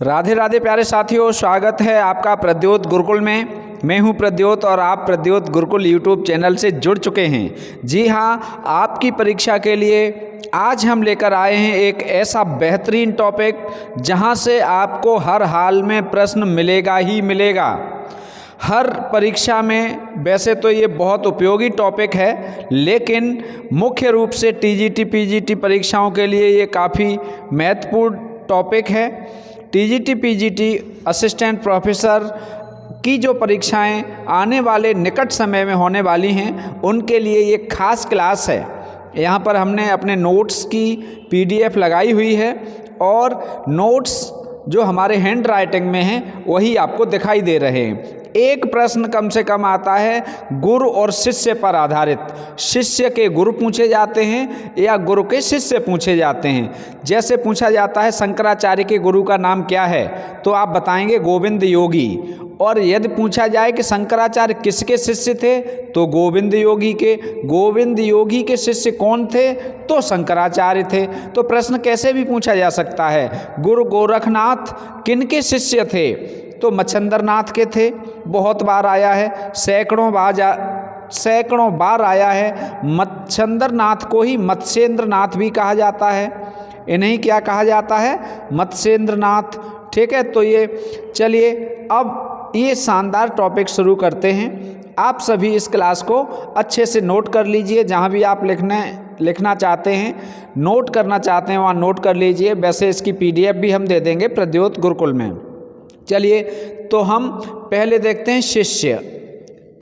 राधे राधे प्यारे साथियों, स्वागत है आपका प्रद्योत गुरुकुल में। मैं हूं प्रद्योत और आप प्रद्योत गुरुकुल यूट्यूब चैनल से जुड़ चुके हैं। जी हां, आपकी परीक्षा के लिए आज हम लेकर आए हैं एक ऐसा बेहतरीन टॉपिक जहां से आपको हर हाल में प्रश्न मिलेगा ही मिलेगा। हर परीक्षा में वैसे तो ये बहुत उपयोगी टॉपिक है, लेकिन मुख्य रूप से टीजीटी पीजीटी परीक्षाओं के लिए ये काफ़ी महत्वपूर्ण टॉपिक है। टीजीटी पीजीटी असिस्टेंट प्रोफेसर की जो परीक्षाएं आने वाले निकट समय में होने वाली हैं, उनके लिए ये खास क्लास है। यहाँ पर हमने अपने नोट्स की पीडीएफ लगाई हुई है और नोट्स जो हमारे हैंड राइटिंग में हैं वही आपको दिखाई दे रहे हैं। एक प्रश्न कम से कम आता है गुरु और शिष्य पर आधारित। शिष्य के गुरु पूछे जाते हैं या गुरु के शिष्य पूछे जाते हैं। जैसे पूछा जाता है शंकराचार्य के गुरु का नाम क्या है, तो आप बताएंगे गोविंद योगी। और यदि पूछा जाए कि शंकराचार्य किसके शिष्य थे, तो गोविंद योगी के। गोविंद योगी के शिष्य कौन थे, तो शंकराचार्य थे। तो प्रश्न कैसे भी पूछा जा सकता है। गुरु गोरखनाथ किनके शिष्य थे, तो मच्छंद्रनाथ के थे। बहुत बार आया है, सैकड़ों बार आया है। मच्छंद्रनाथ को ही मत्स्येंद्रनाथ भी कहा जाता है। इन्हें क्या कहा जाता है, मत्स्येंद्रनाथ। ठीक है, तो ये चलिए अब ये शानदार टॉपिक शुरू करते हैं। आप सभी इस क्लास को अच्छे से नोट कर लीजिए। जहाँ भी आप लिखना चाहते हैं, नोट करना चाहते हैं, वहाँ नोट कर लीजिए। वैसे इसकी पीडीएफ भी हम दे देंगे प्रद्योत गुरुकुल में। चलिए, तो हम पहले देखते हैं शिष्य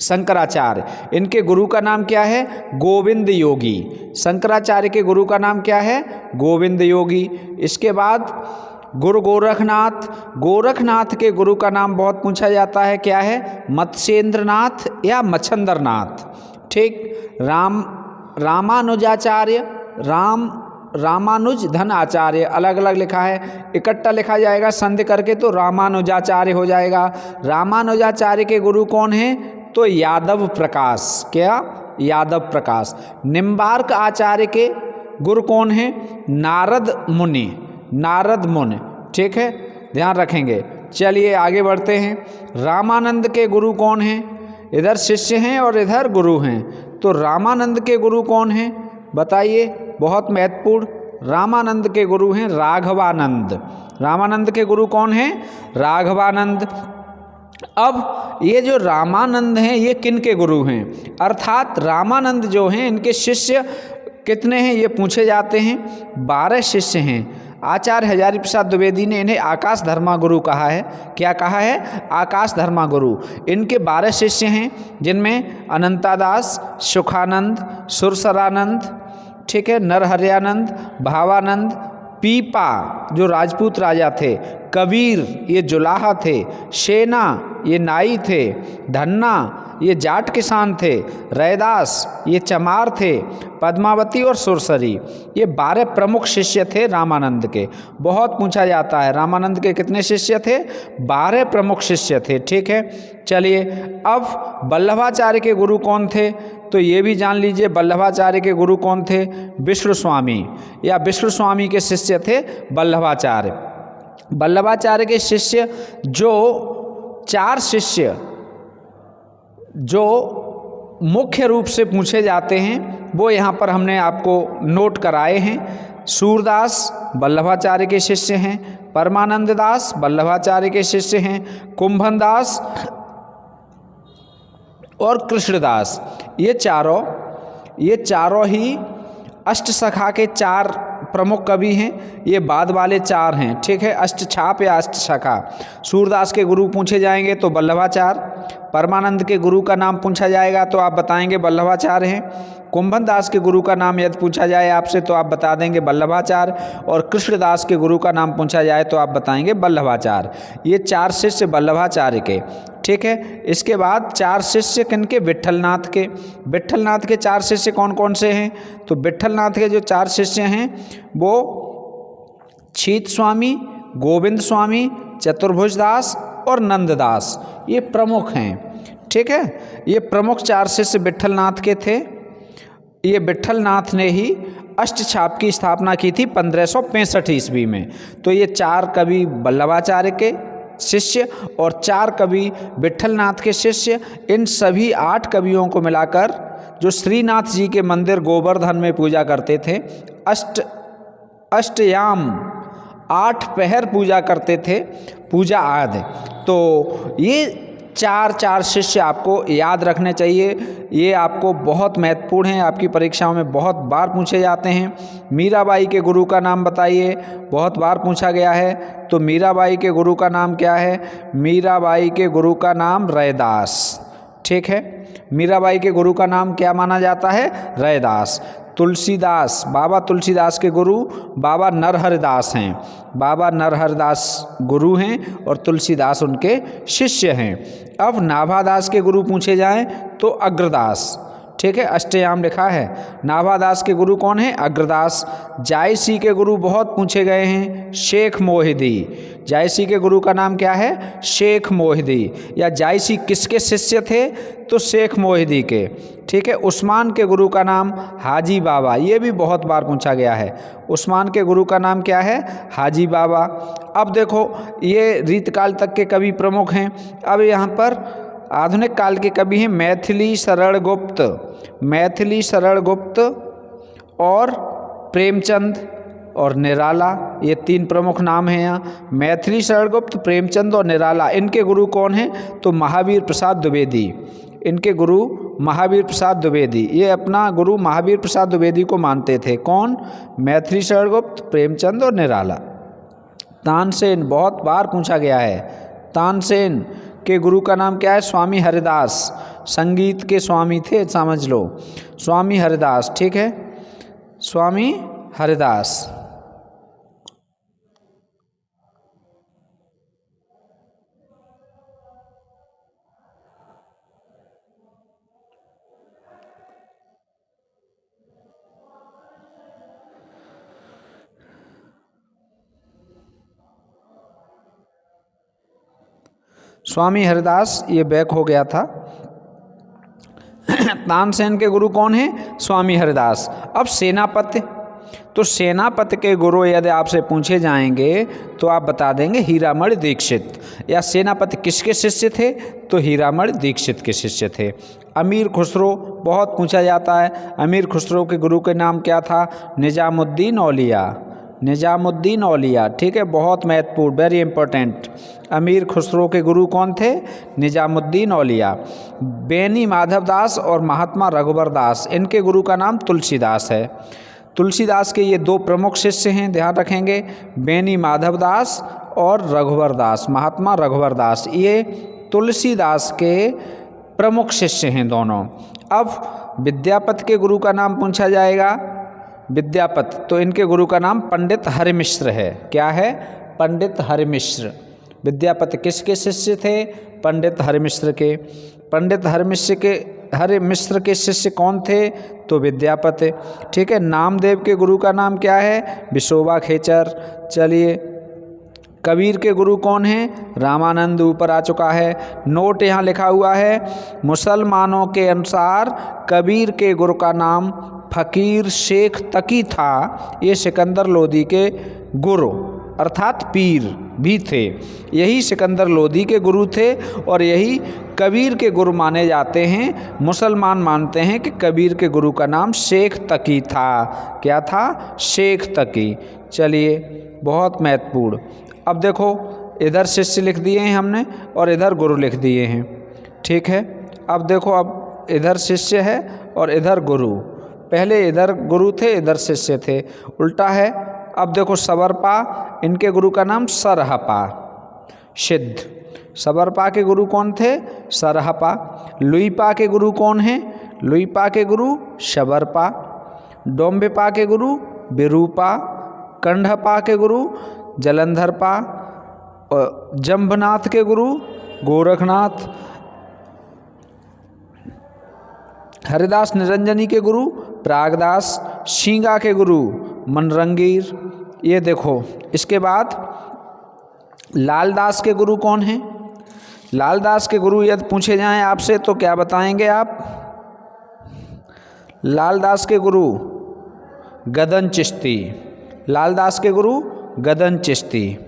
शंकराचार्य। इनके गुरु का नाम क्या है, गोविंद योगी। शंकराचार्य के गुरु का नाम क्या है, गोविंद योगी। इसके बाद गुरु गोरखनाथ। गोरखनाथ के गुरु का नाम बहुत पूछा जाता है, क्या है, मत्स्येंद्रनाथ या मच्छंद्रनाथ। ठीक। रामानुजाचार्य, रामानुज धन आचार्य, अलग अलग लिखा है, इकट्ठा लिखा जाएगा संधि करके तो रामानुजाचार्य हो जाएगा। रामानुजाचार्य के गुरु कौन हैं, तो यादव प्रकाश। क्या, यादव प्रकाश। निम्बार्क आचार्य के गुरु कौन हैं, नारद मुनि। नारद मुनि, ठीक है, ध्यान रखेंगे। चलिए आगे बढ़ते हैं। रामानंद के गुरु कौन हैं, इधर शिष्य हैं और इधर गुरु हैं, तो रामानंद के गुरु कौन हैं, बताइए, बहुत महत्वपूर्ण। रामानंद के गुरु हैं राघवानंद। रामानंद के गुरु कौन हैं, राघवानंद। अब ये जो रामानंद हैं, ये किन के गुरु हैं, अर्थात रामानंद जो हैं इनके शिष्य कितने हैं, ये पूछे जाते हैं। 12 शिष्य हैं। आचार्य हजारी प्रसाद द्विवेदी ने इन्हें आकाश धर्मा गुरु कहा है। क्या कहा है, आकाश धर्मा गुरु। इनके 12 शिष्य हैं, जिनमें अनंतादास, सुखानंद, सुरसरानंद, ठीक है, नरहरियानंद, भावानंद, पीपा जो राजपूत राजा थे, कबीर ये जुलाहा थे, सेना ये नाई थे, धन्ना ये जाट किसान थे, रैदास ये चमार थे, पद्मावती और सुरसरी ये 12 प्रमुख शिष्य थे रामानंद के। बहुत पूछा जाता है रामानंद के कितने शिष्य थे, 12 प्रमुख शिष्य थे। ठीक है, चलिए अब वल्लभाचार्य के गुरु कौन थे, तो ये भी जान लीजिए। वल्लभाचार्य के गुरु कौन थे, विष्णु स्वामी या विष्णु स्वामी के शिष्य थे वल्लभाचार्य। वल्लभाचार्य के शिष्य जो 4 शिष्य जो मुख्य रूप से पूछे जाते हैं, वो यहाँ पर हमने आपको नोट कराए हैं। सूरदास वल्लभाचार्य के शिष्य हैं, परमानंद दास वल्लभाचार्य के शिष्य हैं, कुंभन दास और कृष्णदास। ये चारों ही अष्टसखा के 4 प्रमुख कवि हैं। ये बाद वाले 4 हैं, ठीक है, अष्टछाप या अष्टसखा। सूरदास के गुरु पूछे जाएंगे तो वल्लभाचार्य। परमानंद के गुरु का नाम पूछा जाएगा तो आप बताएंगे वल्लभाचार्य हैं। कुंभन दास के गुरु का नाम यदि पूछा जाए आपसे तो आप बता देंगे वल्लभाचार्य। और कृष्णदास के गुरु का नाम पूछा जाए तो आप बताएंगे वल्लभाचार्य। ये 4 शिष्य वल्लभाचार्य के। ठीक है, इसके बाद 4 शिष्य किनके, विट्ठलनाथ के। विट्ठलनाथ के 4 शिष्य कौन कौन से हैं, तो विट्ठलनाथ के जो 4 शिष्य हैं वो छीत स्वामी, गोविंद स्वामी, चतुर्भुज दास और नंददास, ये प्रमुख हैं। ठीक है, ये प्रमुख 4 शिष्य विट्ठलनाथ के थे। ये विट्ठलनाथ ने ही अष्ट छाप की स्थापना की थी 1565 ईस्वी में। तो ये 4 कवि वल्लभाचार्य के शिष्य और 4 कवि विट्ठलनाथ के शिष्य, इन सभी 8 कवियों को मिलाकर जो श्रीनाथ जी के मंदिर गोवर्धन में पूजा करते थे, अष्टयाम 8 पहर पूजा करते थे, पूजा आदि। तो ये 4 शिष्य आपको याद रखने चाहिए, ये आपको बहुत महत्वपूर्ण हैं, आपकी परीक्षाओं में बहुत बार पूछे जाते हैं। मीराबाई के गुरु का नाम बताइए, बहुत बार पूछा गया है। तो मीराबाई के गुरु का नाम क्या है? मीराबाई के गुरु का नाम रैदास। ठीक है, मीराबाई के गुरु का नाम क्या माना जाता है? रैदास। तुलसीदास, बाबा तुलसीदास के गुरु बाबा नरहरिदास हैं। बाबा नरहरिदास गुरु हैं और तुलसीदास उनके शिष्य हैं। अब नाभादास के गुरु पूछे जाएं तो अग्रदास। ठीक है, अष्टयाम लिखा है। नाभादास के गुरु कौन है? अग्रदास। जायसी के गुरु बहुत पूछे गए हैं, शेख मोहिदी। जायसी के गुरु का नाम क्या है? शेख मोहिदी। या जायसी किसके शिष्य थे? तो शेख मोहिदी के। ठीक है, उस्मान के गुरु का नाम हाजी बाबा, ये भी बहुत बार पूछा गया है। उस्मान के गुरु का नाम क्या है? हाजी बाबा। अब देखो, ये रीतकाल तक के कवि प्रमुख हैं। अब यहाँ पर आधुनिक काल के कवि हैं मैथिली शरण गुप्त, मैथिली शरण गुप्त और प्रेमचंद और निराला, ये 3 प्रमुख नाम हैं यहाँ। मैथिली शरण गुप्त, प्रेमचंद और निराला, इनके गुरु कौन हैं? तो महावीर प्रसाद द्विवेदी। इनके गुरु महावीर प्रसाद द्विवेदी, ये अपना गुरु महावीर प्रसाद द्विवेदी को मानते थे। कौन? मैथिली शरण गुप्त, प्रेमचंद और निराला। तानसेन बहुत बार पूछा गया है। तानसेन के गुरु का नाम क्या है? स्वामी हरिदास। संगीत के स्वामी थे, समझ लो, स्वामी हरिदास। ठीक है, स्वामी हरिदास। स्वामी हरिदास ये बैक हो गया था। तानसेन के गुरु कौन है? स्वामी हरिदास। अब सेनापति, तो सेनापति के गुरु यदि आपसे पूछे जाएंगे तो आप बता देंगे हीरामणि दीक्षित। या सेनापति किसके शिष्य थे? तो हीरामणि दीक्षित के शिष्य थे। अमीर खुसरो बहुत पूछा जाता है। अमीर खुसरो के गुरु के नाम क्या था? निजामुद्दीन औलिया। निजामुद्दीन औलिया। ठीक है, बहुत महत्वपूर्ण, वेरी इंपॉर्टेंट। अमीर खुसरो के गुरु कौन थे? निजामुद्दीन औलिया। बेनी माधवदास और महात्मा रघुवर दास, इनके गुरु का नाम तुलसीदास है। तुलसीदास के ये 2 प्रमुख शिष्य हैं, ध्यान रखेंगे, बेनी माधवदास और रघुवर दास, महात्मा रघुवर दास, ये तुलसीदास के प्रमुख शिष्य हैं दोनों। अब विद्यापति के गुरु का नाम पूछा जाएगा। विद्यापति, तो इनके गुरु का नाम पंडित हरिमिश्र है। क्या है? पंडित हरिमिश्र। विद्यापति किसके शिष्य थे? पंडित हरिमिश्र के। पंडित हरिमिश्र के शिष्य कौन थे? तो विद्यापति। ठीक है, नामदेव के गुरु का नाम क्या है? विशोबा खेचर। चलिए, कबीर के गुरु कौन हैं? रामानंद, ऊपर आ चुका है। नोट यहाँ लिखा हुआ है, मुसलमानों के अनुसार कबीर के गुरु का नाम फ़कीर शेख तकी था। ये सिकंदर लोदी के गुरु अर्थात पीर भी थे। यही सिकंदर लोदी के गुरु थे और यही कबीर के गुरु माने जाते हैं। मुसलमान मानते हैं कि कबीर के गुरु का नाम शेख तकी था। क्या था? शेख तकी। चलिए, बहुत महत्वपूर्ण। अब देखो, इधर शिष्य लिख दिए हैं हमने और इधर गुरु लिख दिए हैं। ठीक है, अब देखो, अब इधर शिष्य है और इधर गुरु। पहले इधर गुरु थे, इधर शिष्य थे, उल्टा है। अब देखो, सबरपा, इनके गुरु का नाम सरहपा सिद्ध। सबरपा के गुरु कौन थे? सरहपा। लुईपा के गुरु कौन हैं? लुईपा के गुरु शबरपा। डोम्बेपा के गुरु विरूपा। कंढपा के गुरु जलंधरपा। और जंभनाथ के गुरु गोरखनाथ। हरिदास निरंजनी के गुरु प्रागदास। शींगा के गुरु मनरंगीर। ये देखो, इसके बाद लालदास के गुरु कौन हैं? लालदास के गुरु यदि पूछे जाएं आपसे तो क्या बताएंगे आप? लालदास के गुरु गदन चिश्ती। लालदास के गुरु गदन चिश्ती।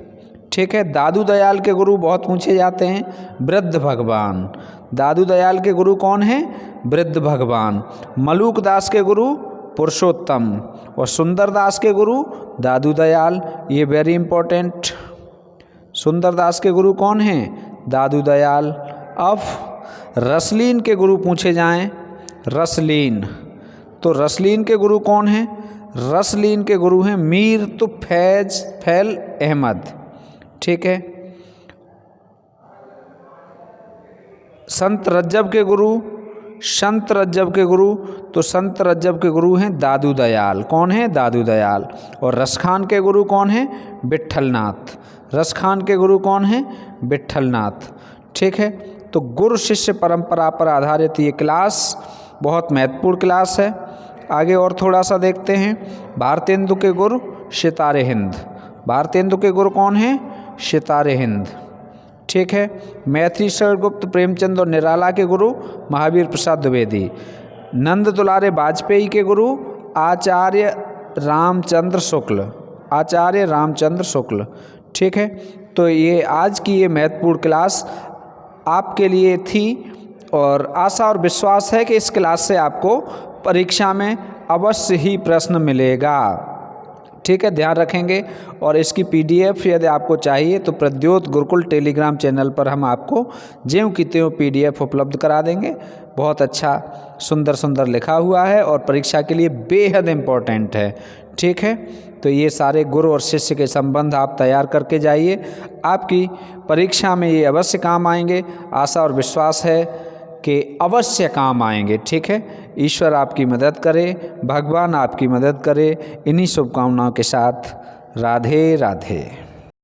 ठीक है। दादू दयाल के गुरु बहुत पूछे जाते हैं, वृद्ध भगवान। दादू दयाल के गुरु कौन है? वृद्ध भगवान। मलूक दास के गुरु पुरुषोत्तम और सुंदर दास के गुरु दादू दयाल। ये वेरी इंपॉर्टेंट। सुंदर दास के गुरु कौन हैं? दादू दयाल। अब रसलीन के गुरु पूछे जाएं, रसलीन, तो रसलीन के गुरु कौन हैं? रसलीन के गुरु हैं मीर तुफैल अहमद। ठीक है। संत रज्जब के गुरु, संत रज्जब के गुरु, तो संत रज्जब के गुरु हैं दादू दयाल। कौन है? दादू दयाल। और रसखान के गुरु कौन है? विट्ठलनाथ। रसखान के गुरु कौन है? विट्ठलनाथ। ठीक है। तो गुरु शिष्य परंपरा पर आधारित ये क्लास बहुत महत्वपूर्ण क्लास है। आगे और थोड़ा सा देखते हैं। भारतेंदु के गुरु सितारे हिंद। भारतेंदु के गुरु कौन है? सितारे हिंद। ठीक है। मैथिली शरण गुप्त, प्रेमचंद और निराला के गुरु महावीर प्रसाद द्विवेदी। नंद दुलारे वाजपेयी के गुरु आचार्य रामचंद्र शुक्ल। आचार्य रामचंद्र शुक्ल। ठीक है। तो ये आज की ये महत्वपूर्ण क्लास आपके लिए थी और आशा और विश्वास है कि इस क्लास से आपको परीक्षा में अवश्य ही प्रश्न मिलेगा। ठीक है, ध्यान रखेंगे। और इसकी PDF यदि आपको चाहिए तो प्रद्योत गुरुकुल टेलीग्राम चैनल पर हम आपको ज्यों की त्यों PDF उपलब्ध करा देंगे। बहुत अच्छा सुंदर सुंदर लिखा हुआ है और परीक्षा के लिए बेहद इम्पोर्टेंट है। ठीक है। तो ये सारे गुरु और शिष्य के संबंध आप तैयार करके जाइए, आपकी परीक्षा में ये अवश्य काम आएंगे। आशा और विश्वास है कि अवश्य काम आएंगे। ठीक है। ईश्वर आपकी मदद करे, भगवान आपकी मदद करे। इन्हीं शुभकामनाओं के साथ राधे राधे।